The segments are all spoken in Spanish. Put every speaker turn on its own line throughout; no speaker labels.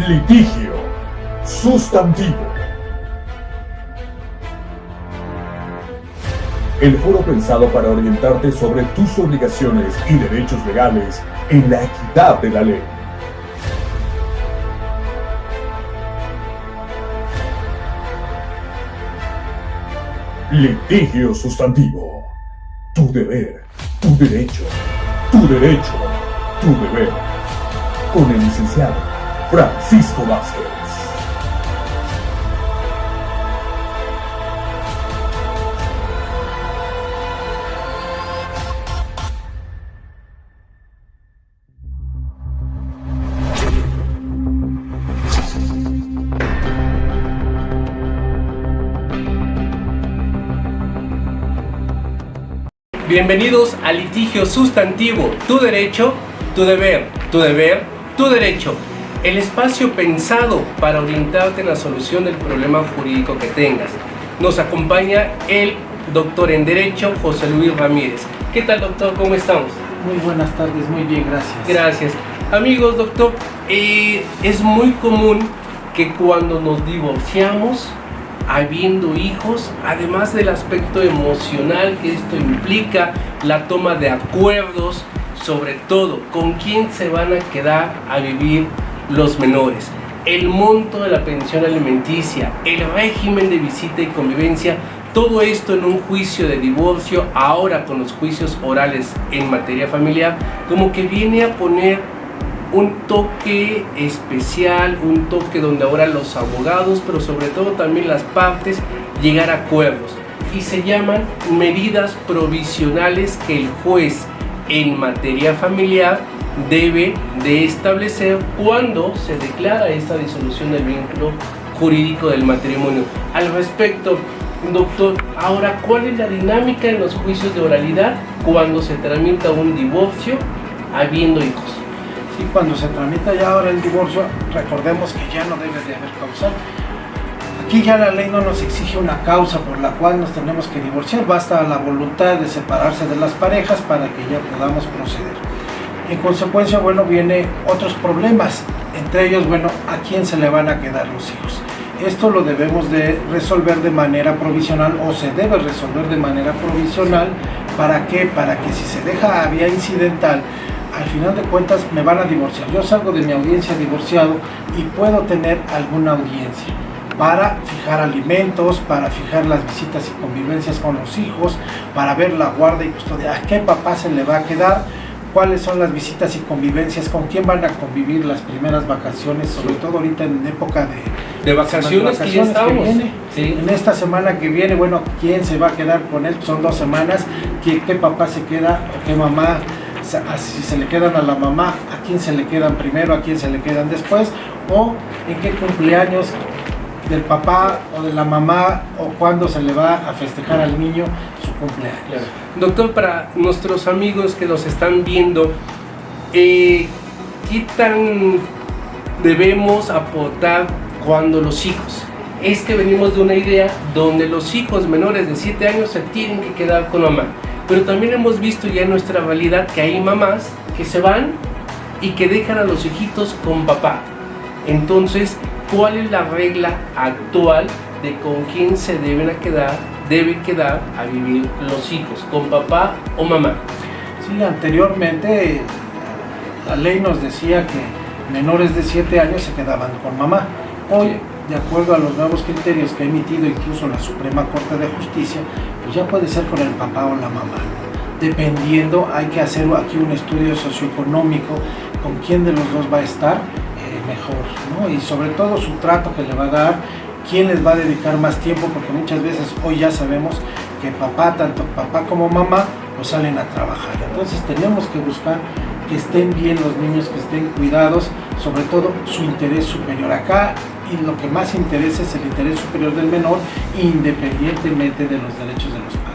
Litigio sustantivo. El foro pensado para orientarte sobre tus obligaciones y derechos legales en la equidad de la ley. Litigio sustantivo. Tu deber, tu derecho, tu derecho, tu deber. Con el licenciado Francisco Vázquez.
Bienvenidos a Litigio Sustantivo, tu derecho, tu deber, tu deber, tu derecho. El espacio pensado para orientarte en la solución del problema jurídico que tengas. Nos acompaña el doctor en Derecho, José Luis Ramírez. ¿Qué tal, doctor? ¿Cómo estamos?
Muy buenas tardes, muy bien, gracias.
Gracias. Amigos, doctor, es muy común que cuando nos divorciamos, habiendo hijos, además del aspecto emocional que esto implica, la toma de acuerdos, sobre todo con quién se van a quedar a vivir los menores, el monto de la pensión alimenticia, el régimen de visita y convivencia, todo esto en un juicio de divorcio, ahora con los juicios orales en materia familiar, como que viene a poner un toque especial, un toque donde ahora los abogados, pero sobre todo también las partes, llegar a acuerdos. Y se llaman medidas provisionales que el juez en materia familiar debe de establecer cuando se declara esta disolución del vínculo jurídico del matrimonio. Al respecto, doctor, ahora, ¿cuál es la dinámica en los juicios de oralidad cuando se tramita un divorcio habiendo hijos?
Sí, cuando se tramita ya ahora el divorcio, recordemos que ya no debe de haber causa. Aquí ya la ley no nos exige una causa por la cual nos tenemos que divorciar, basta la voluntad de separarse de las parejas para que ya podamos proceder. En consecuencia, bueno, vienen otros problemas, entre ellos, bueno, ¿a quién se le van a quedar los hijos? Esto lo debemos de resolver de manera provisional o se debe resolver de manera provisional. ¿Para qué? Para que si se deja a vía incidental, al final de cuentas me van a divorciar. Yo salgo de mi audiencia divorciado y puedo tener alguna audiencia para fijar alimentos, para fijar las visitas y convivencias con los hijos, para ver la guarda y custodia, a qué papá se le va a quedar, cuáles son las visitas y convivencias, con quién van a convivir las primeras vacaciones, sobre todo ahorita en época
de vacaciones que ya estamos.
Que viene, sí. En esta semana que viene, bueno, quién se va a quedar con él, son 2 semanas, qué papá se queda, qué mamá, si se le quedan a la mamá, a quién se le quedan primero, a quién se le quedan después, o en qué cumpleaños del papá o de la mamá, o cuándo se le va a festejar al niño su cumpleaños.
Claro. Doctor, para nuestros amigos que nos están viendo, ¿qué tan debemos aportar cuando los hijos? Es que venimos de una idea donde los hijos menores de 7 años se tienen que quedar con mamá. Pero también hemos visto ya en nuestra realidad que hay mamás que se van y que dejan a los hijitos con papá. Entonces, ¿cuál es la regla actual de con quién se debe quedar a vivir los hijos? ¿Con papá o mamá?
Sí, anteriormente la ley nos decía que menores de 7 años se quedaban con mamá. Hoy, de acuerdo a los nuevos criterios que ha emitido incluso la Suprema Corte de Justicia, pues ya puede ser con el papá o la mamá. Dependiendo, hay que hacer aquí un estudio socioeconómico con quién de los dos va a estar mejor, ¿no? Y sobre todo su trato que le va a dar, quién les va a dedicar más tiempo, porque muchas veces hoy ya sabemos que tanto papá como mamá, pues salen a trabajar. Entonces tenemos que buscar que estén bien los niños, que estén cuidados, sobre todo su interés superior. Acá, y lo que más interesa es el interés superior del menor, independientemente de los derechos de los padres.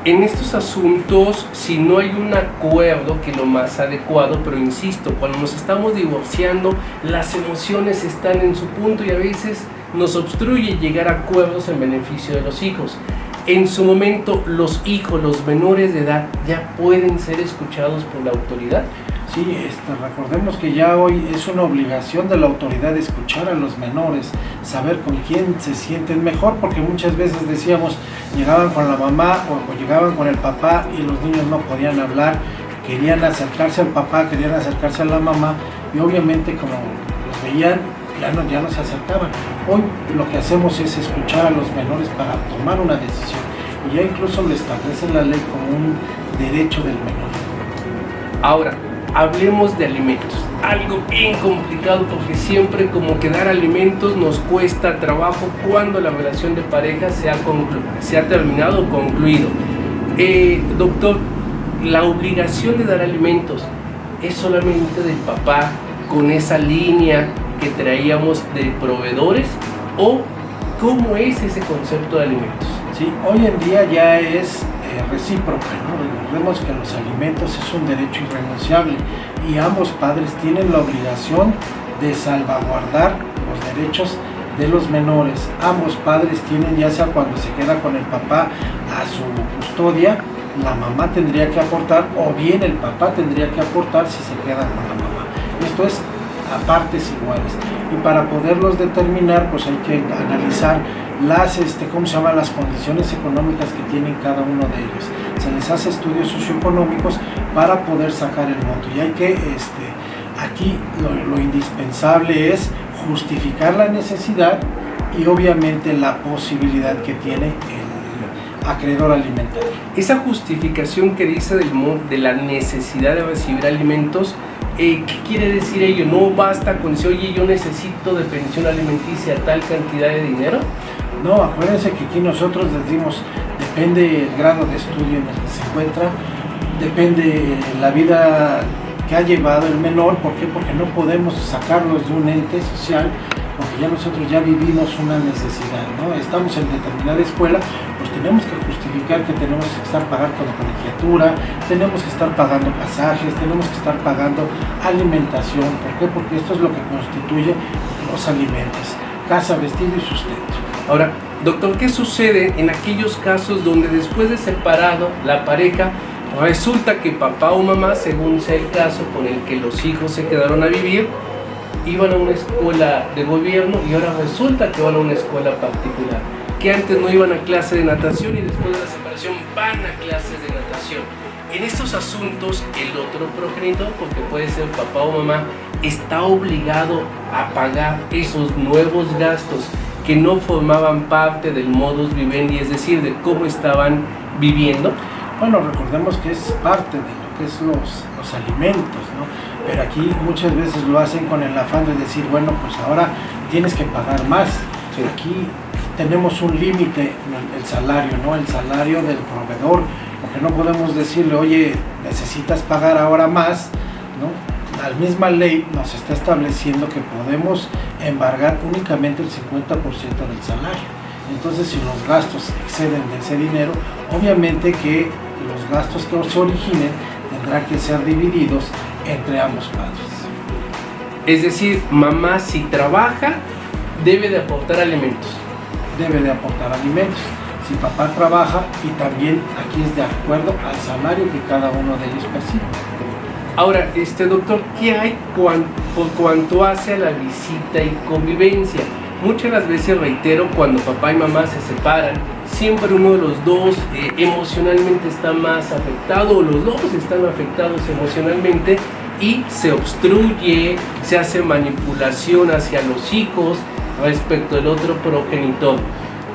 En estos asuntos, si no hay un acuerdo, que es lo más adecuado, pero insisto, cuando nos estamos divorciando, las emociones están en su punto y a veces nos obstruye llegar a acuerdos en beneficio de los hijos. En su momento, los hijos, los menores de edad, ya pueden ser escuchados por la autoridad.
Sí, recordemos que ya hoy es una obligación de la autoridad escuchar a los menores, saber con quién se sienten mejor, porque muchas veces decíamos, llegaban con la mamá o llegaban con el papá y los niños no podían hablar, querían acercarse al papá, querían acercarse a la mamá y obviamente como los veían ya no se acercaban. Hoy lo que hacemos es escuchar a los menores para tomar una decisión y ya incluso lo establece la ley como un derecho del menor.
Ahora, hablemos de alimentos, algo bien complicado porque siempre como que dar alimentos nos cuesta trabajo cuando la relación de pareja se ha terminado o concluido. Doctor, la obligación de dar alimentos es solamente del papá con esa línea que traíamos de proveedores, o cómo es ese concepto de alimentos.
Sí, hoy en día ya es recíproca, ¿no? Recordemos que los alimentos es un derecho irrenunciable y ambos padres tienen la obligación de salvaguardar los derechos de los menores. Ambos padres tienen, ya sea cuando se queda con el papá a su custodia, la mamá tendría que aportar o bien el papá tendría que aportar si se queda con la mamá. Esto es a partes iguales, y para poderlos determinar pues hay que analizar las condiciones económicas que tienen cada uno de ellos. Se les hace estudios socioeconómicos para poder sacar el monto, y hay que aquí lo indispensable es justificar la necesidad y obviamente la posibilidad que tiene el acreedor alimentario.
Esa justificación que dice de la necesidad de recibir alimentos, ¿qué quiere decir ello? ¿No basta con decir, oye, yo necesito de pensión alimenticia tal cantidad de dinero?
No, acuérdense que aquí nosotros decimos, depende el grado de estudio en el que se encuentra, depende la vida que ha llevado el menor. ¿Por qué? Porque no podemos sacarlos de un ente social, porque ya nosotros ya vivimos una necesidad, ¿no? Estamos en determinada escuela, pues tenemos que justificar que tenemos que estar pagando la colegiatura, tenemos que estar pagando pasajes, tenemos que estar pagando alimentación. ¿Por qué? Porque esto es lo que constituye los alimentos: casa, vestido y sustento.
Ahora, doctor, ¿qué sucede en aquellos casos donde después de separado la pareja resulta que papá o mamá, según sea el caso con el que los hijos se quedaron a vivir, iban a una escuela de gobierno y ahora resulta que van a una escuela particular? Que antes no iban a clase de natación y después de la separación van a clases de natación. En estos asuntos, el otro progenitor, porque puede ser papá o mamá, está obligado a pagar esos nuevos gastos que no formaban parte del modus vivendi, es decir, de cómo estaban viviendo.
Bueno, recordemos que es parte de lo que es los alimentos, ¿no? Pero aquí muchas veces lo hacen con el afán de decir, bueno, pues ahora tienes que pagar más. Sí. Aquí tenemos un límite, el salario, ¿no? El salario del proveedor, porque no podemos decirle, oye, necesitas pagar ahora más, ¿no? La misma ley nos está estableciendo que podemos embargar únicamente el 50% del salario. Entonces, si los gastos exceden de ese dinero, obviamente que los gastos que se originen tendrán que ser divididos entre ambos padres.
Es decir, mamá, si trabaja, debe de aportar alimentos.
Debe de aportar alimentos. Si papá trabaja, y también aquí es de acuerdo al salario que cada uno de ellos percibe.
Ahora, doctor, ¿qué hay por cuanto hace a la visita y convivencia? Muchas las veces, reitero, cuando papá y mamá se separan, siempre uno de los dos emocionalmente está más afectado, o los dos están afectados emocionalmente, y se obstruye, se hace manipulación hacia los hijos respecto del otro progenitor.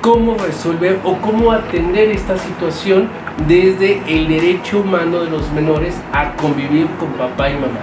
¿Cómo resolver o cómo atender esta situación desde el derecho humano de los menores a convivir con papá y mamá?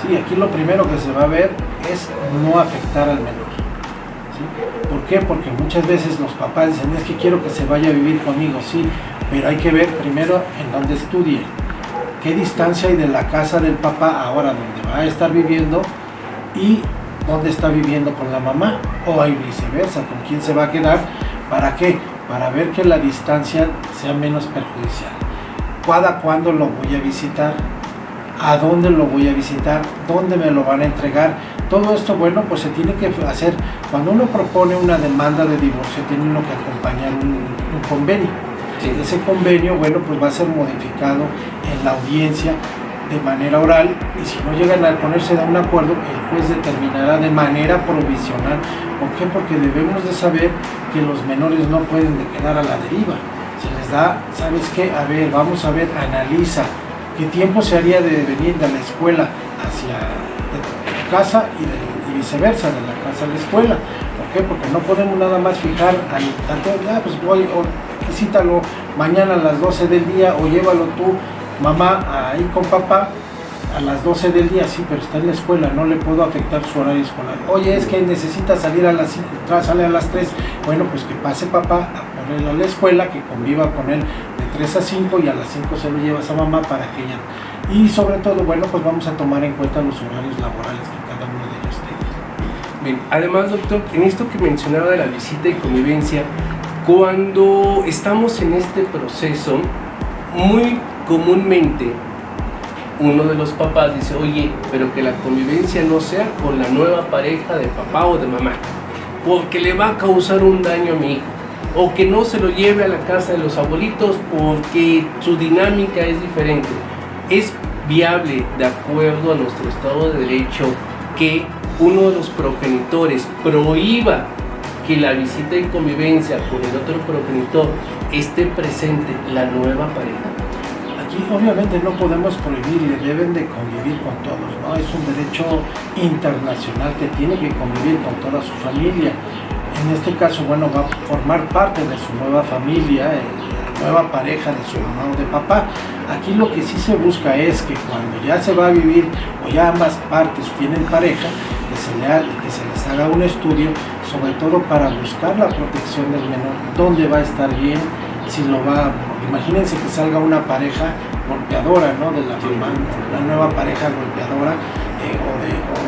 Sí, aquí lo primero que se va a ver es no afectar al menor. ¿Sí? ¿Por qué? Porque muchas veces los papás dicen, es que quiero que se vaya a vivir conmigo, sí, pero hay que ver primero en dónde estudie, qué distancia hay de la casa del papá ahora donde va a estar viviendo y dónde está viviendo con la mamá, o hay viceversa, con quién se va a quedar. ¿Para qué? Para ver que la distancia sea menos perjudicial. ¿Cuándo lo voy a visitar? ¿A dónde lo voy a visitar? ¿Dónde me lo van a entregar? Todo esto, bueno, pues se tiene que hacer. Cuando uno propone una demanda de divorcio, tiene uno que acompañar un convenio. Sí. Ese convenio, bueno, pues va a ser modificado en la audiencia de manera oral, y si no llegan a ponerse de un acuerdo, el juez determinará de manera provisional. ¿Por qué? Porque debemos de saber que los menores no pueden quedar a la deriva. Se les da, ¿sabes qué? A ver, vamos a ver, analiza qué tiempo se haría de venir de la escuela hacia tu casa y viceversa, de la casa a la escuela. ¿Por qué? Porque no podemos nada más fijar tanto, pues voy, o visítalo mañana a las 12 del día, o llévalo tú, mamá, ahí con papá a las 12 del día, sí, pero está en la escuela, no le puedo afectar su horario escolar. Oye, es que necesita salir a las 5, sale a las 3, bueno, pues que pase papá a ponerlo a la escuela, que conviva con él de 3 a 5, y a las 5 se lo llevas a mamá para que ella... Y sobre todo, bueno, pues vamos a tomar en cuenta los horarios laborales que cada uno de ellos tenga.
Bien, además, doctor, en esto que mencionaba de la visita y convivencia, cuando estamos en este proceso, muy comúnmente uno de los papás dice, oye, pero que la convivencia no sea con la nueva pareja de papá o de mamá, porque le va a causar un daño a mi hijo, o que no se lo lleve a la casa de los abuelitos porque su dinámica es diferente. ¿Es viable, de acuerdo a nuestro Estado de Derecho, que uno de los progenitores prohíba que la visita y convivencia con el otro progenitor esté presente la nueva pareja?
Aquí obviamente no podemos prohibirle, deben de convivir con todos, ¿no? Es un derecho internacional que tiene que convivir con toda su familia. En este caso, bueno, va a formar parte de su nueva familia, la nueva pareja de su mamá o de papá. Aquí lo que sí se busca es que cuando ya se va a vivir, o ya ambas partes tienen pareja, que se les haga un estudio, sobre todo para buscar la protección del menor, dónde va a estar bien, si lo va, imagínense que salga una pareja golpeadora, ¿no? De la mamá, una nueva pareja golpeadora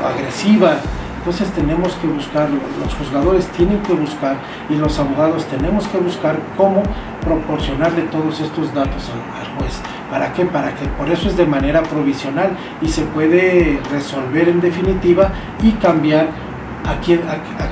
o agresiva. Entonces tenemos que buscar, los juzgadores tienen que buscar, y los abogados tenemos que buscar cómo proporcionarle todos estos datos al juez. ¿Para qué? Para que, por eso es de manera provisional, y se puede resolver en definitiva y cambiar a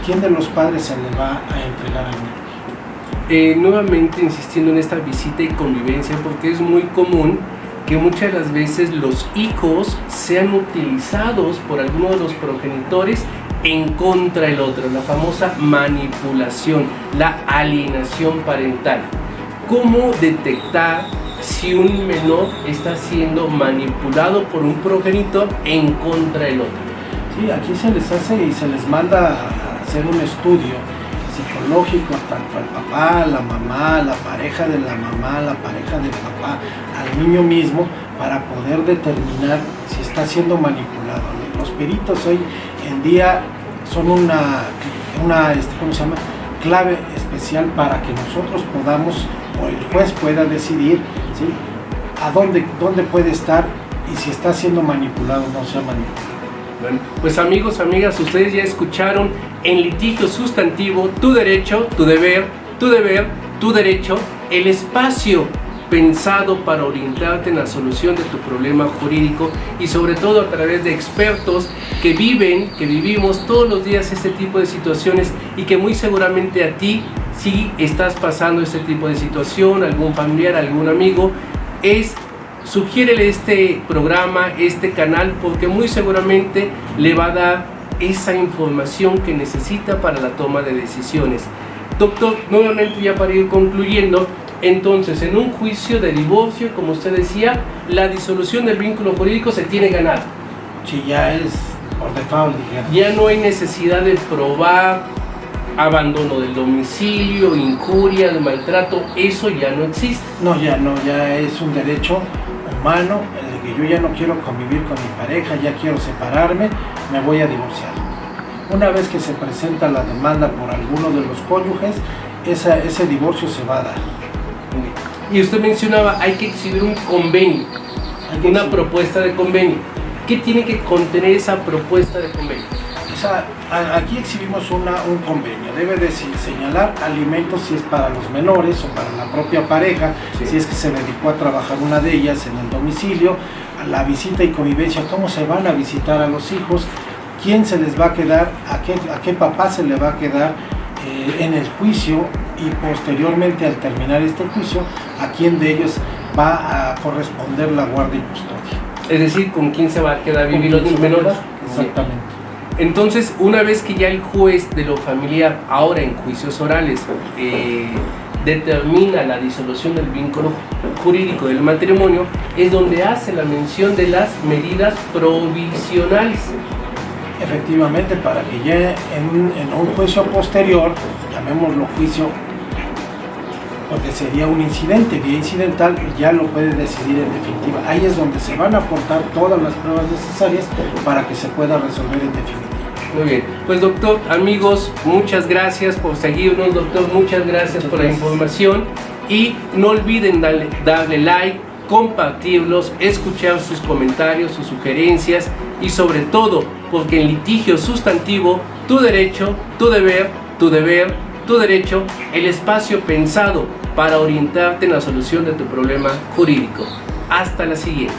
quién de los padres se le va a entregar al niño.
Nuevamente insistiendo en esta visita y convivencia, porque es muy común que muchas de las veces los hijos sean utilizados por alguno de los progenitores en contra del otro, la famosa manipulación, la alienación parental. ¿Cómo detectar si un menor está siendo manipulado por un progenitor en contra del otro?
Sí, aquí se les hace y se les manda a hacer un estudio psicológico tanto al papá, a la mamá, la pareja de la mamá, la pareja del papá, al niño mismo, para poder determinar si está siendo manipulado. Los peritos hoy en día son una ¿cómo se llama? Clave especial para que nosotros podamos, o el juez pueda decidir, ¿sí? A dónde puede estar y si está siendo manipulado o no sea manipulado.
Bueno, pues amigos, amigas, ustedes ya escucharon en litigio sustantivo Tu Derecho, Tu Deber, Tu Deber, Tu Derecho, el espacio pensado para orientarte en la solución de tu problema jurídico, y sobre todo a través de expertos que vivimos todos los días este tipo de situaciones, y que muy seguramente a ti, si estás pasando este tipo de situación, algún familiar, algún amigo, sugiérele este programa, este canal, porque muy seguramente le va a dar esa información que necesita para la toma de decisiones. Doctor, nuevamente ya para ir concluyendo, entonces en un juicio de divorcio, como usted decía, la disolución del vínculo jurídico se tiene ganado.
Sí, ya es por default, digamos.
Ya no hay necesidad de probar abandono del domicilio, injuria, de maltrato, eso ya no existe.
No, ya es un derecho humano, el de que yo ya no quiero convivir con mi pareja, ya quiero separarme, me voy a divorciar. Una vez que se presenta la demanda por alguno de los cónyuges, ese divorcio se va a dar.
Y usted mencionaba, hay que exhibir un convenio, una propuesta de convenio. ¿Qué tiene que contener esa propuesta de convenio?
Aquí exhibimos un convenio, debe de señalar alimentos si es para los menores o para la propia pareja, sí. Si es que se dedicó a trabajar una de ellas en el domicilio, a la visita y convivencia, cómo se van a visitar a los hijos, quién se les va a quedar, a qué papá se le va a quedar en el juicio, y posteriormente al terminar este juicio, a quién de ellos va a corresponder la guardia y custodia.
Es decir, ¿con quién se va a quedar a vivir los menores?
Exactamente.
Entonces, una vez que ya el juez de lo familiar, ahora en juicios orales, determina la disolución del vínculo jurídico del matrimonio, es donde hace la mención de las medidas provisionales.
Efectivamente, para que ya en un juicio posterior, llamémoslo juicio, porque sería un incidente, vía incidental, ya lo puede decidir en definitiva. Ahí es donde se van a aportar todas las pruebas necesarias para que se pueda resolver en definitiva.
Muy bien, pues doctor, amigos, muchas gracias por seguirnos, doctor, muchas gracias por la información y no olviden darle like, compartirlos, escuchar sus comentarios, sus sugerencias y sobre todo, porque en litigio sustantivo, tu derecho, tu deber, tu deber, tu derecho, el espacio pensado para orientarte en la solución de tu problema jurídico. Hasta la siguiente.